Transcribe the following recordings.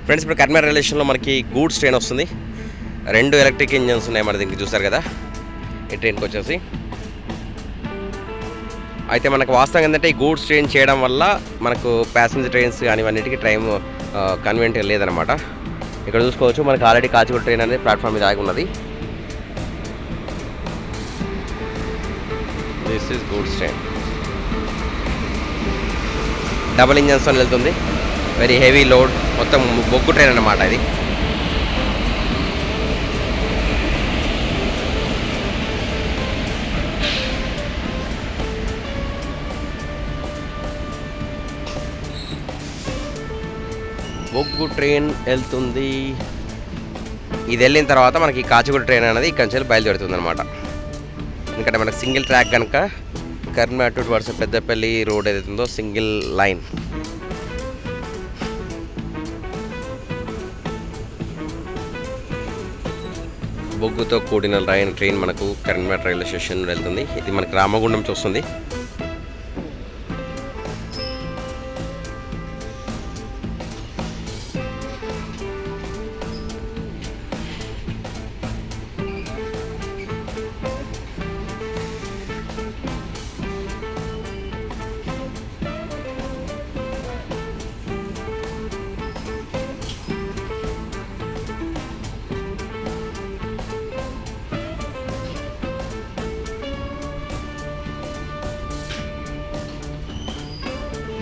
Friends ఇప్పుడు Karimnagar railway స్టేషన్లో మనకి గూడ్స్ ట్రైన్ వస్తుంది. 2 ఎలక్ట్రిక్ ఇంజన్స్ ఉన్నాయి మన దీనికి, చూసారు కదా ఈ ట్రైన్కి వచ్చేసి. అయితే మనకు వాస్తవం ఏంటంటే ఈ గూడ్స్ ట్రైన్ చేయడం వల్ల మనకు ప్యాసింజర్ ట్రైన్స్ కానీ ఇవన్నిటికీ టైం కన్వీనియంట్గా లేదనమాట. ఇక్కడ చూసుకోవచ్చు మనకు ఆల్రెడీ కాచిగూడ ట్రైన్ అనేది ప్లాట్ఫామ్ మీద ఆగి ఉన్నది. This is goods train, double ఇంజన్స్తో వెళ్తుంది. వెరీ హెవీ లోడ్, మొత్తం బొగ్గు ట్రైన్ అన్నమాట ఇది. బొగ్గు ట్రైన్ వెళ్తుంది. ఇది వెళ్ళిన తర్వాత మనకి కాచిగూడ ట్రైన్ అనేది ఇక్కడి నుంచి బయలుదేరుతుంది అనమాట. ఎందుకంటే మనకి సింగిల్ ట్రాక్ కనుక కరీంనగర్ టు వరుస పెద్దపల్లి రోడ్ ఏదైతుందో సింగిల్ లైన్. బొగ్గుతో కూడిన ట్రైన్ మనకు కరీంనగర్ రైల్వే స్టేషన్ వెళ్తుంది. ఇది మనకు రామగుండం చూస్తుంది.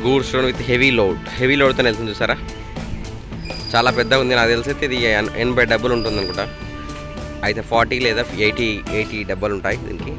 గూడ్స్ ట్రైన్ విత్ హెవీ లోడ్తో వెళ్తుంది, చూసారా చాలా పెద్దగా ఉంది. నాకు తెలిసి ఇది 80 డబ్బాలు ఉంటుంది అనుకుంటా. అయితే 40 లేదా 80 డబ్బాలు ఉంటాయి దీనికి.